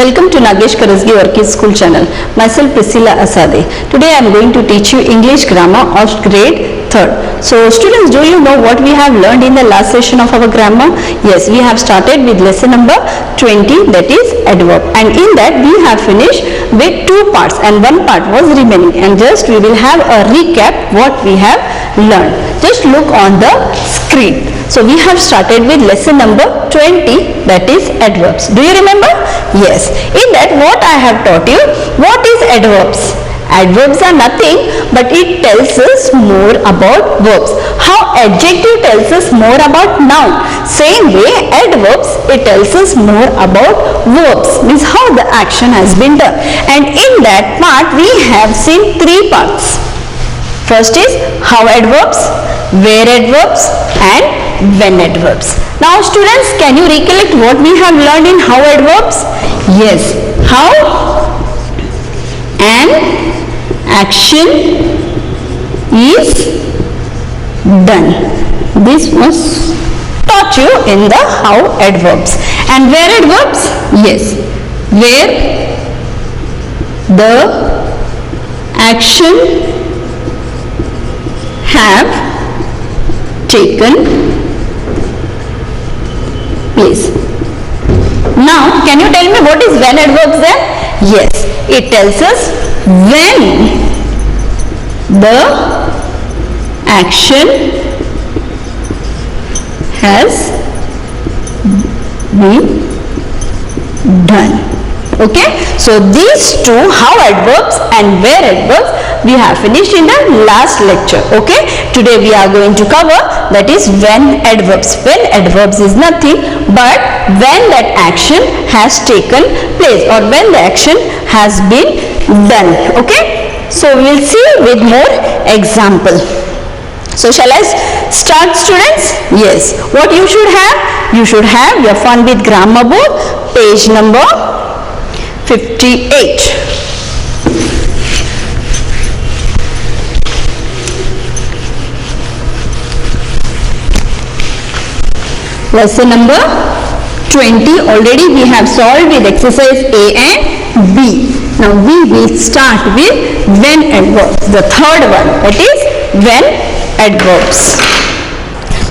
Welcome to Nagesh Karasgi Orchid School channel. Myself Priscilla Asade. Today I am going to teach you English grammar of grade 3rd. So students, do you know what we have learned in the last session of our grammar? Yes, we have started with lesson number 20, that is adverb, and in that we have finished with 2 parts and 1 part was remaining, and just we will have a recap what we have learned. Just look on the screen. So we have started with lesson number 20, that is adverbs. Do you remember? Yes. In that what I have taught you, what is adverbs? Adverbs are nothing but it tells us more about verbs. How adjective tells us more about noun. Same way adverbs, it tells us more about verbs, means how the action has been done. And in that part we have seen 3 parts. First is how adverbs, where adverbs and when adverbs. Now students, can you recollect what we have learned in how adverbs? Yes, how an action is done. This was taught you in the how adverbs. And where adverbs? Yes, where the action have taken place. Now, can you tell me what is when adverbs then? Yes, it tells us when the action has been done. Okay, so these 2, how adverbs and where adverbs, we have finished in the last lecture. Okay, today we are going to cover, that is when adverbs. When adverbs is nothing but when that action has taken place or when the action has been done. Okay, so we will see with more example. So shall I start, students? Yes, what you should have? You should have your Fun with Grammar book, page number 58. Lesson number 20 already we have solved with exercise A and B. Now we will start with when adverbs, the third one, that is when adverbs.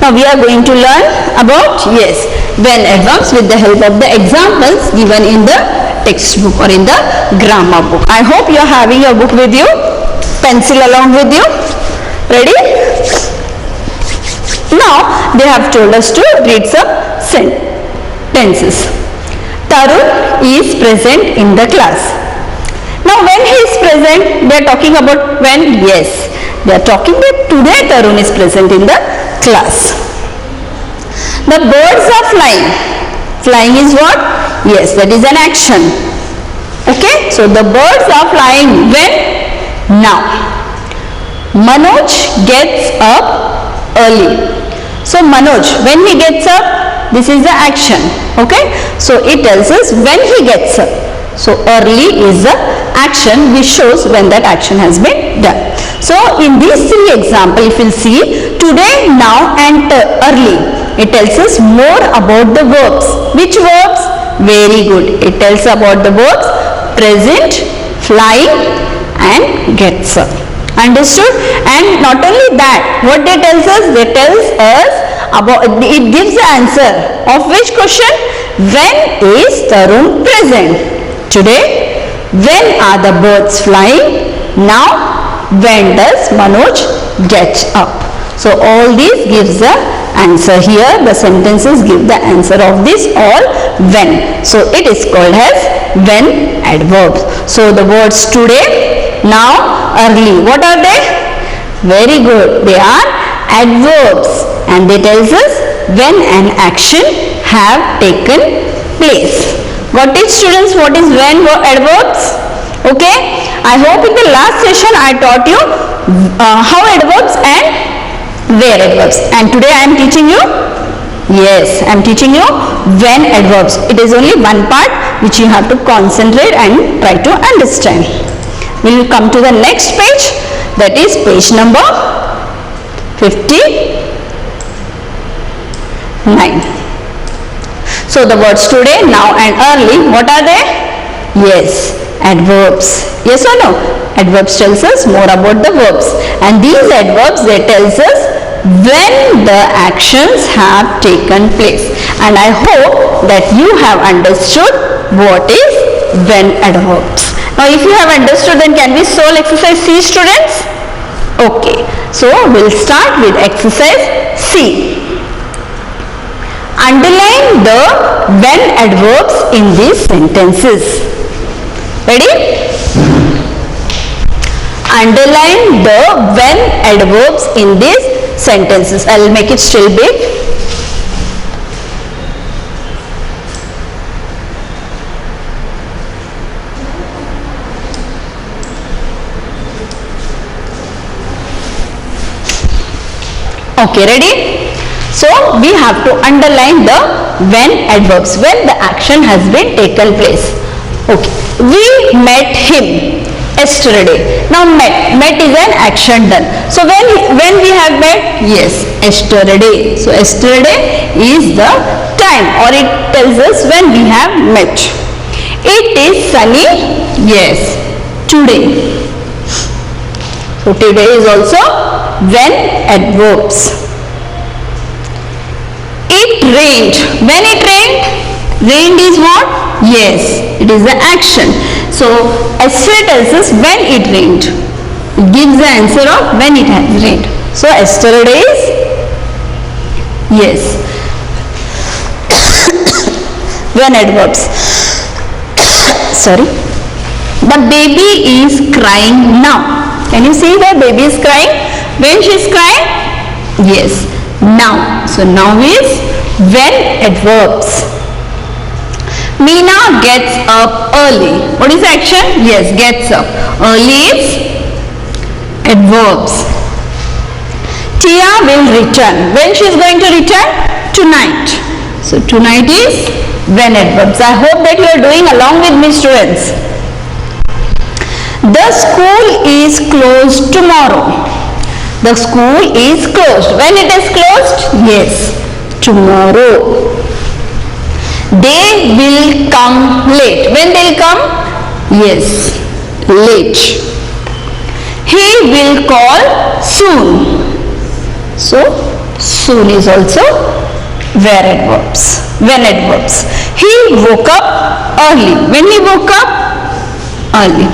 Now we are going to learn about, yes, when adverbs with the help of the examples given in the textbook or in the grammar book. I hope you are having your book with you, pencil along with you. Ready? Now they have told us to read some sentences. Tarun is present in the class. Now when he is present, they are talking about when? Yes, they are talking that today Tarun is present in the class. The birds are flying. Flying is what? Yes, that is an action. Okay, so the birds are flying when? Now. Manoj gets up early. So Manoj, when he gets up, this is the action. Okay, so it tells us when he gets up. So early is the action which shows when that action has been done. So in these 3 examples, if you will see today, now and early, it tells us more about the verbs. Which verbs? Very good. It tells about the verbs present, flying and gets up. Understood? And not only that, what they tells us? They tells us about, it gives the answer of which question? When is Tarun present? Today. When are the birds flying? Now. When does Manoj get up? So all these gives the answer here. The sentences give the answer of this all when. So it is called as when adverbs. So the words today, now, early, what are they? Very good. They are adverbs and they tells us when an action have taken place. Got it, students? What is when adverbs? Okay. I hope in the last session I taught you how adverbs and where adverbs. And today I am teaching you, yes, I am teaching you when adverbs. It is only one part which you have to concentrate and try to understand. We will come to the next page, that is page number 59. So the words today, now and early, what are they? Yes, adverbs. Yes or no? Adverbs tells us more about the verbs, and these adverbs, they tells us when the actions have taken place. And I hope that you have understood what is when adverbs. Now if you have understood, then can we solve exercise C, students? Okay, so we'll start with exercise C. Underline the when adverbs in these sentences. Ready? Underline the when adverbs in these sentences. I will make it still big. Okay, ready? So we have to underline the when adverbs, when the action has been taken place. Okay, we met him yesterday. Now met is an action done. So when we have met? Yes, yesterday. So yesterday is the time, or it tells us when we have met. It is sunny. Yes, today. So today is also when adverbs. It rained. When it rained? Rained is what? Yes, it is the action. So yesterday tells us when it rained. It gives the answer of when it has rained. So yesterday is yes. When adverbs. Sorry. The baby is crying now. Can you see the baby is crying? When she is crying? Yes, now. So now is when adverbs. Meena gets up early. What is the action? Yes, gets up. Early is adverbs. Tia will return. When she is going to return? Tonight. So tonight is when adverbs. I hope that you are doing along with me, students. The school is closed tomorrow. The school is closed. When it is closed? Yes, tomorrow. They will come late. When they will come? Yes, late. He will call soon. So, soon is also where adverbs. When adverbs. He woke up early. When he woke up? Early.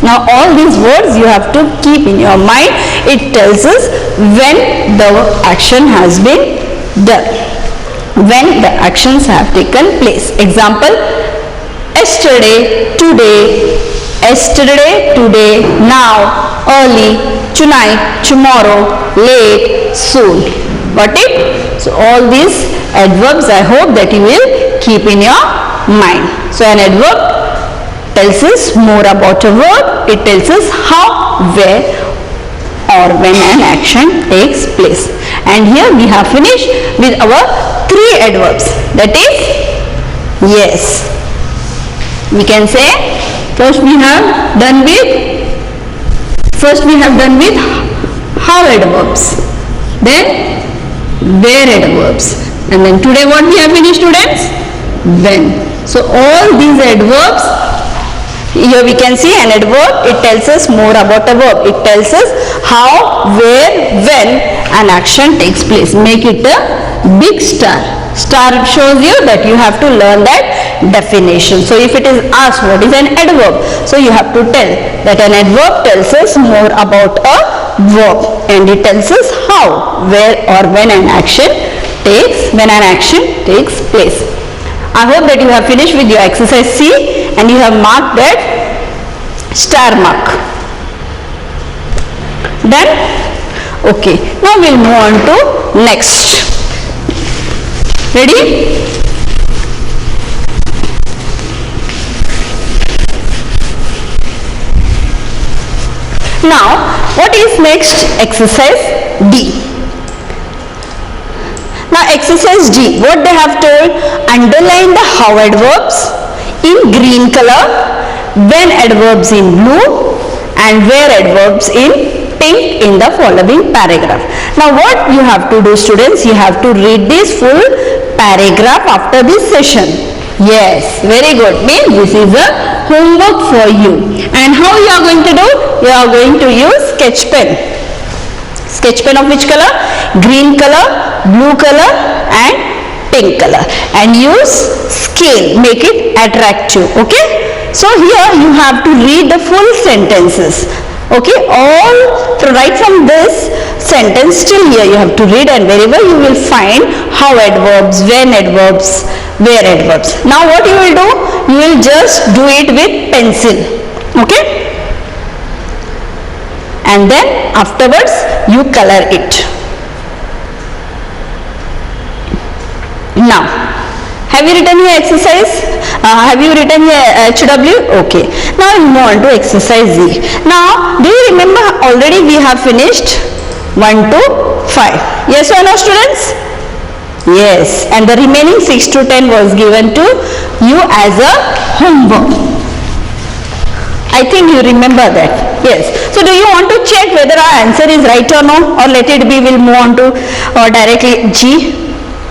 Now all these words you have to keep in your mind. It tells us when the action has been done, when the actions have taken place. Example, yesterday, today, yesterday, today, now, early, tonight, tomorrow, late, soon. Got it? So all these adverbs I hope that you will keep in your mind. So an adverb tells us more about a verb. It tells us how, where or when an action takes place. And here we have finished with our 3 adverbs. That is, yes. We can say first we have done with how adverbs, then where adverbs, and then today what we have finished, students? When. So all these adverbs. Here we can see an adverb. It tells us more about a verb. It tells us how, where, when an action takes place. Make it a big star. Star shows you that you have to learn that definition. So if it is asked what is an adverb, so you have to tell that an adverb tells us more about a verb, and it tells us how, where or when an action takes place. I hope that you have finished with your exercise C and you have marked that star mark. Done? Okay. Now we'll move on to next. Ready? Now, what is next? Exercise D. Now exercise D, what they have told, underline the how adverbs in green color, when adverbs in blue, and where adverbs in pink in the following paragraph. Now what you have to do, students, you have to read this full paragraph after this session. Yes, very good. Means this is a homework for you. And how you are going to do? You are going to use sketch pen. Sketch pen of which color? Green color, blue color and pink color. And use scale, make it attractive. Okay? So here you have to read the full sentences. Okay, all right from this sentence till here you have to read, and wherever you will find how adverbs, when adverbs, where adverbs. Now what you will do? You will just do it with pencil. Okay, and then afterwards you color it. Now, have you written your exercise? Have you written your HW? Okay. Now we move on to exercise Z. Now, do you remember already we have finished 1 to 5? Yes or no, students? Yes. And the remaining 6 to 10 was given to you as a homework. I think you remember that. Yes. So do you want to check whether our answer is right or no? Or let it be, we'll move on to directly G.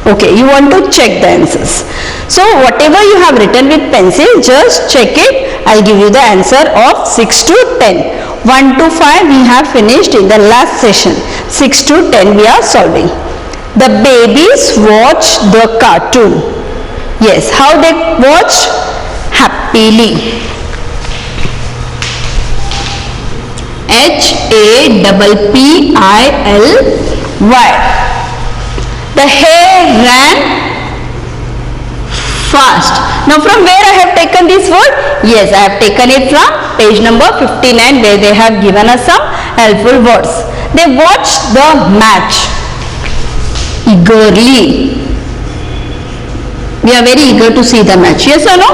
Okay, you want to check the answers. So whatever you have written with pencil, just check it. I'll give you the answer of 6 to 10. 1 to 5 we have finished in the last session. 6 to 10 we are solving. The babies watch the cartoon. Yes, how they watch? Happily. HAPPILY. The hare ran fast. Now from where I have taken this word? Yes, I have taken it from page number 59, where they have given us some helpful words. They watched the match eagerly. We are very eager to see the match. Yes or no?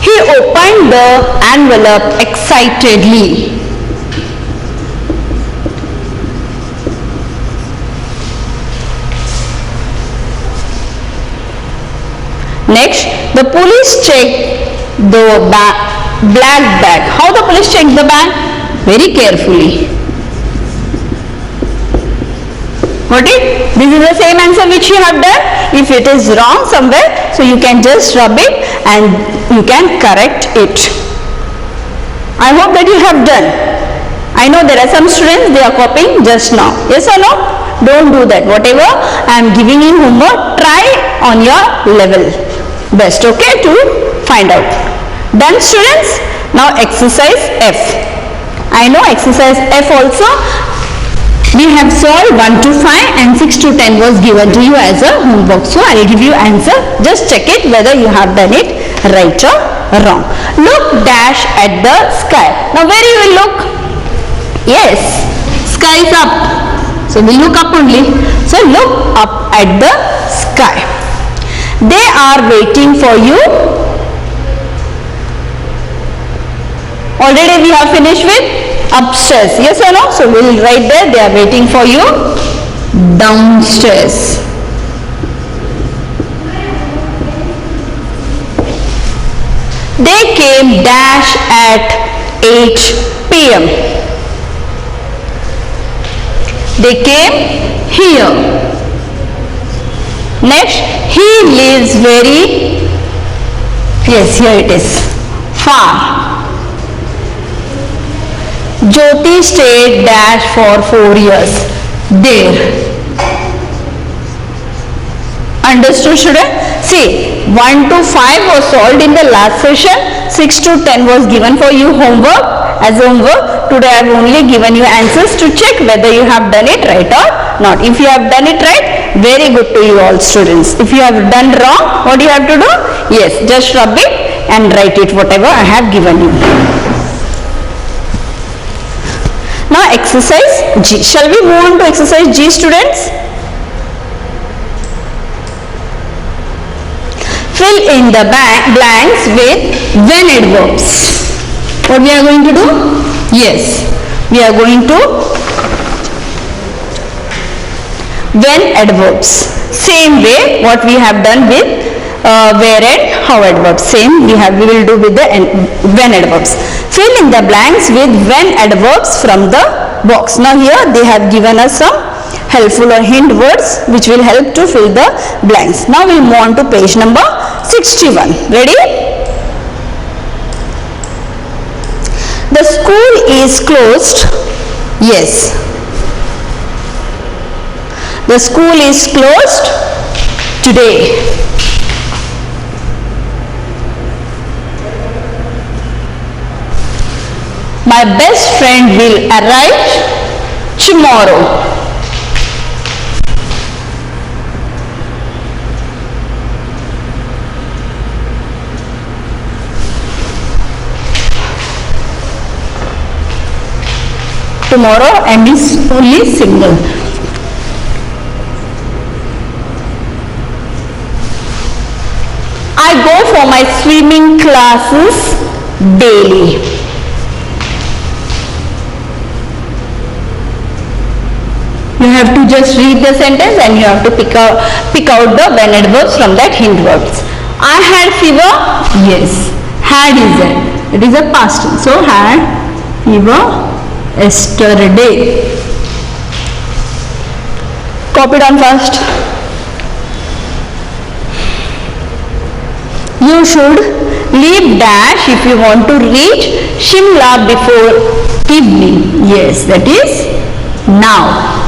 He opened the envelope excitedly. Next, the police checked the black bag. How the police checked the bag? Very carefully. Got it? This is the same answer which you have done. If it is wrong somewhere, so you can just rub it and you can correct it. I hope that you have done. I know there are some students, they are copying just now. Yes or no? Don't do that. Whatever I am giving you homework, try on your level best, okay, to find out. Done, students? Now exercise F. I know exercise F also we have solved 1 to 5 and 6 to 10 was given to you as a homework. So I will give you answer. Just check it whether you have done it right or wrong. Look dash at the sky. Now where you will look? Yes, sky is up. So we look up only. So look up at the sky. They are waiting for you. Already we have finished with upstairs. Yes or no? So we will write there. They are waiting for you downstairs. They came dash at 8 p.m. They came here. Next, he lives very, yes, here it is, far. Jyoti stayed dash for 4 years there. Understood, student? See, 1 to 5 was solved in the last session. 6 to 10 was given for you homework. As homework, today I have only given you answers to check whether you have done it right or not. If you have done it right, very good to you all students. If you have done wrong, what do you have to do? Yes, just rub it and write it whatever I have given you. Now exercise G. Shall we move on to exercise G, students? Fill in the blanks with when adverbs. What we are going to do? Yes, we are going to when adverbs. Same way what we have done with where and how adverbs. Same we will do with the when adverbs. Fill in the blanks with when adverbs from the box. Now here they have given us some helpful or hint words which will help to fill the blanks. Now we move on to page number 61. Ready? The school is closed. Yes. The school is closed today. My best friend will arrive tomorrow. Tomorrow and is only single. I go for my swimming classes daily. You have to just read the sentence and you have to pick out the when adverbs from that hint verbs. I had fever. Yes. Had is it is a past tense. So had fever yesterday. Copy down fast. You should leave dash if you want to reach Shimla before evening. Yes, that is now.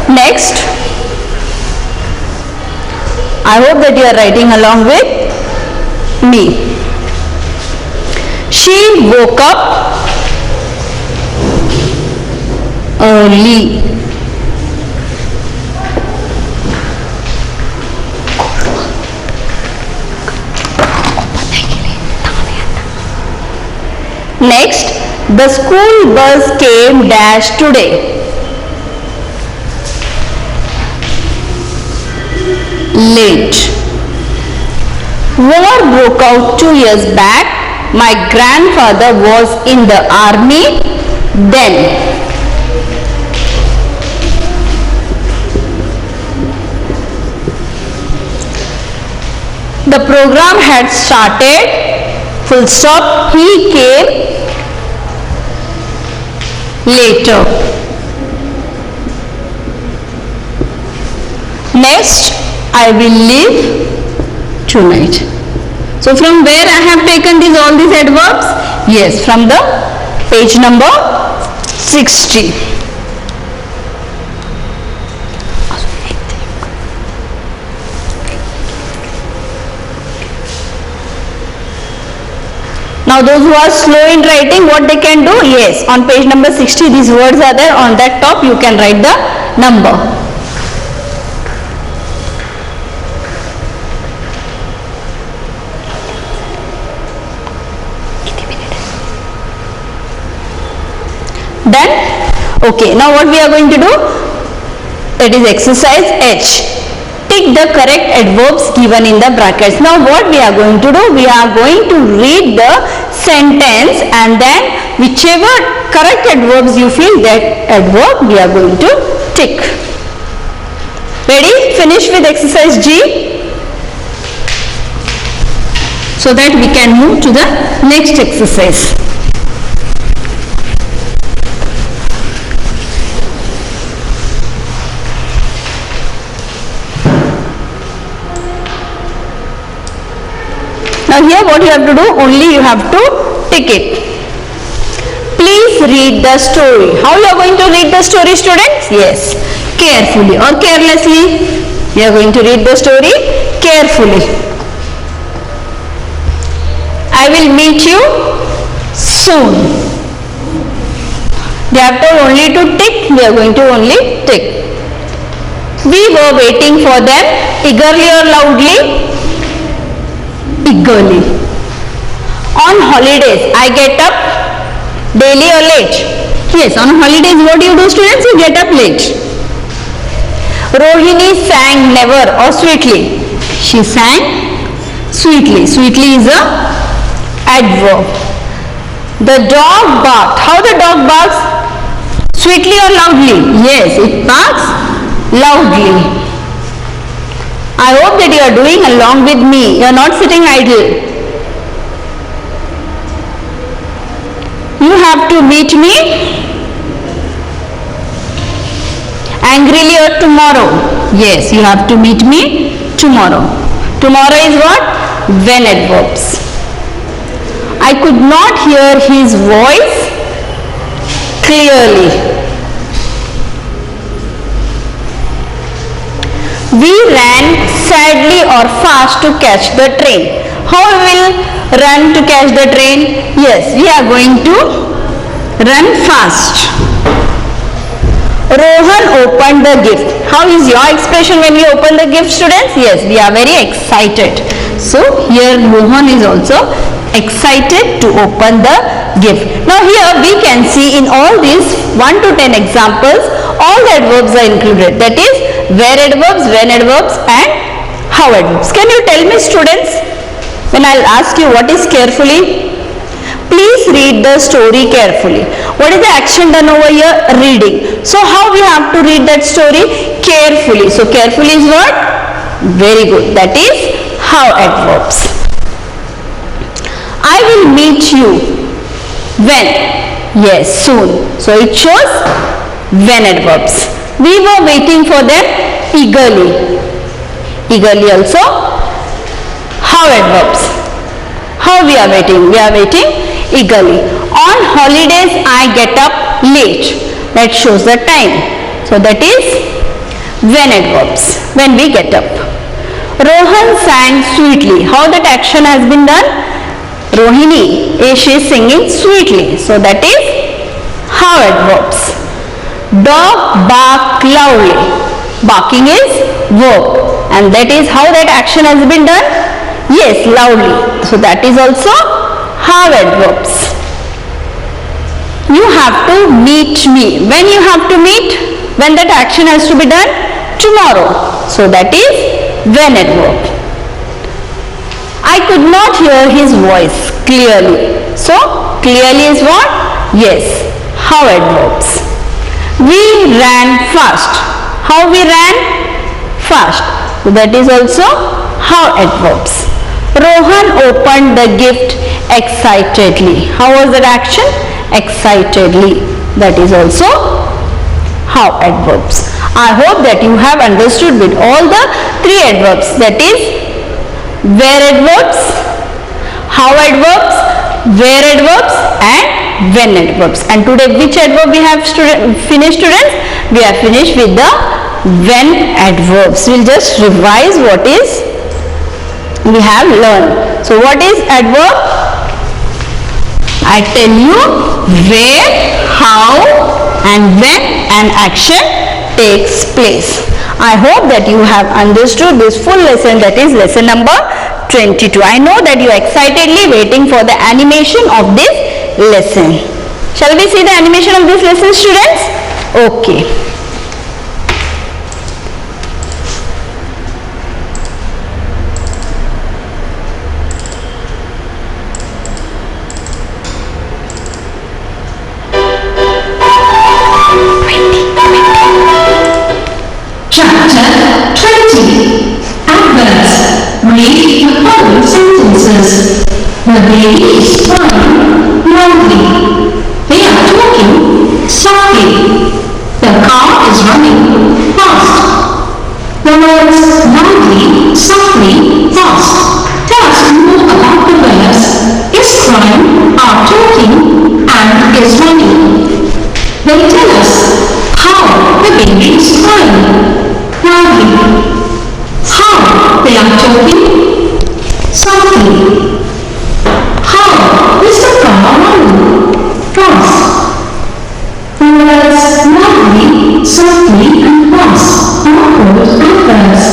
Next, I hope that you are writing along with me. She woke up early. Next, the school bus came dash today. Late. War broke out 2 years back. My grandfather was in the army then. The program had started. Full stop. He came later. Next, I will leave tonight. So from where I have taken all these adverbs? Yes, from the page number 60. Now those who are slow in writing, what they can do? Yes, on page number 60 these words are there. On that top you can write the number. Done? Okay, now what we are going to do? It is exercise H. Tick the correct adverbs given in the brackets. Now what we are going to do? We are going to read the sentence and then whichever correct adverbs you feel, that adverb we are going to tick. Ready? Finish with exercise G so that we can move to the next exercise. Now here what you have to do, only you have to tick it. Please read the story. How you are going to read the story, students? Yes, carefully or carelessly. You are going to read the story carefully. I will meet you soon. They have told only to tick, we are going to only tick. We were waiting for them eagerly or loudly? Eagerly. On holidays, I get up daily or late? Yes, on holidays what do you do, students? You get up late. Rohini sang never or sweetly? She sang sweetly. Sweetly is a adverb. The dog barked. How the dog barks? Sweetly or loudly? Yes, it barks loudly. I hope that you are doing along with me. You are not sitting idle. You have to meet me angrily or tomorrow? Yes, you have to meet me tomorrow. Tomorrow is what? When adverbs. I could not hear his voice clearly. We ran sadly or fast to catch the train. How we will run to catch the train? Yes, we are going to run fast. Rohan opened the gift. How is your expression when we open the gift, students? Yes, we are very excited. So here Rohan is also excited to open the gift. Now here we can see in all these 1 to 10 examples, all the adverbs are included. That is where adverbs, when adverbs and how adverbs. Can you tell me, students, when I'll ask you what is carefully? Please read the story carefully. What is the action done over here? Reading. So how we have to read that story? Carefully. So carefully is what? Very good. That is how adverbs. I will meet you. When? Yes, soon. So it shows when adverbs. We were waiting for them eagerly. Eagerly also how adverbs. How we are waiting? We are waiting eagerly. On holidays I get up late. That shows the time. So that is when adverbs. When we get up. Rohan sang sweetly. How that action has been done? Rohini, she is singing sweetly. So that is how adverbs. Dog bark loudly. Barking is verb. And that is how that action has been done? Yes, loudly. So that is also how adverbs. You have to meet me. When you have to meet? When that action has to be done? Tomorrow. So that is when adverb. I could not hear his voice clearly. So clearly is what? Yes, how adverbs. We ran fast. How we ran? Fast. So that is also how adverbs. Rohan opened the gift excitedly. How was that action? Excitedly. That is also how adverbs. I hope that you have understood with all the 3 adverbs. That is where adverbs, how adverbs, where adverbs and when adverbs. And today which adverb we have finished, students? We have finished with the when adverbs. We will just revise what is we have learned. So what is adverb? I tell you where, how and when an action takes place. I hope that you have understood this full lesson, that is lesson number 22. I know that you are excitedly waiting for the animation of this lesson. Shall we see the animation of this lesson, students? Okay. Read the following sentences. The baby is crying loudly. They are talking softly. The car is running fast. The words loudly, softly, fast tell us more about the verbs is crying, are talking, and is running. They tell us how the baby is crying loudly. How they are talking softly. How is the car running fast? The words loudly, softly and fast are called adverbs.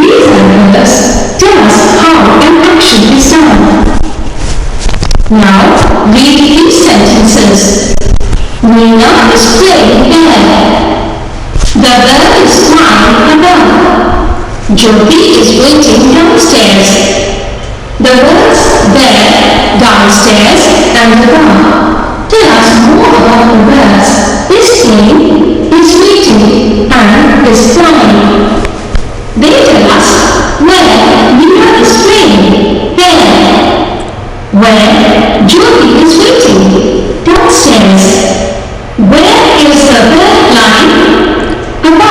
These adverbs tell us how an action is done. Now read these sentences. Nina is playing there. The bird is flying above. Jyoti is waiting downstairs. The words there, downstairs and above tell us more about the words is playing, is waiting and is flying. They tell us where Nina is playing, here. Where Jyoti is waiting, downstairs. Where is the bird flying? Above.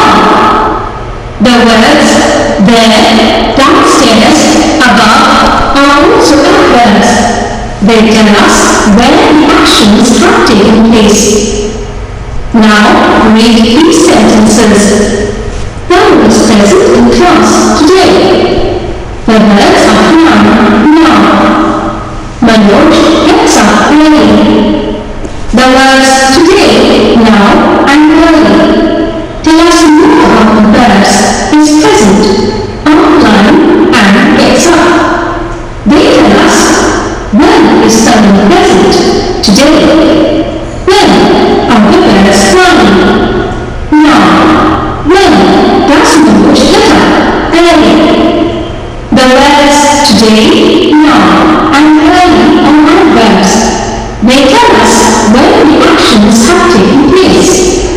have taken place. Now read these sentences. Who is present in class today? The birds are flying now. Manoj gets up early. The words today, now and early. Tell us more about the birds is present, on time and gets up. They tell us when is something present today. When are the birds flying? Now. When does Manoj get up early? The words today, now and early are adverbs. They tell us when the actions have taken place.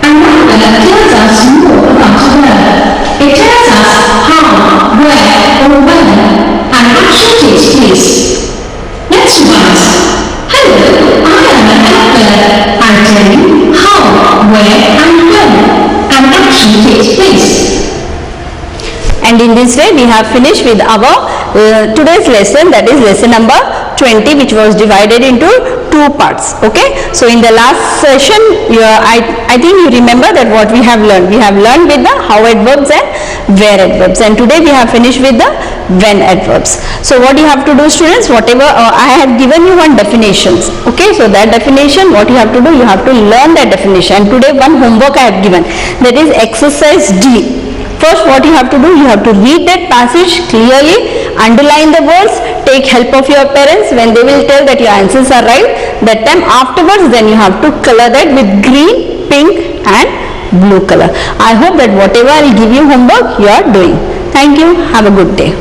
An adverb tells us more about a verb. It tells us how, where, or when an action takes place. Let's revise. Hello, I am an adverb. I tell you how, where, and when an action takes place. And in this way we have finished with our today's lesson, that is lesson number 20, which was divided into two parts. Okay, so in the last session I think you remember that what we have learned. We have learned with the how adverbs and where adverbs, and today we have finished with the when adverbs. So what you have to do, students, whatever I have given you one definitions. Okay, so that definition, what you have to do, you have to learn that definition. And today one homework I have given, that is exercise D. First, what you have to do, you have to read that passage clearly, underline the words, take help of your parents when they will tell that your answers are right. That time afterwards, then you have to color that with green, pink and blue color. I hope that whatever I will give you homework, you are doing. Thank you. Have a good day.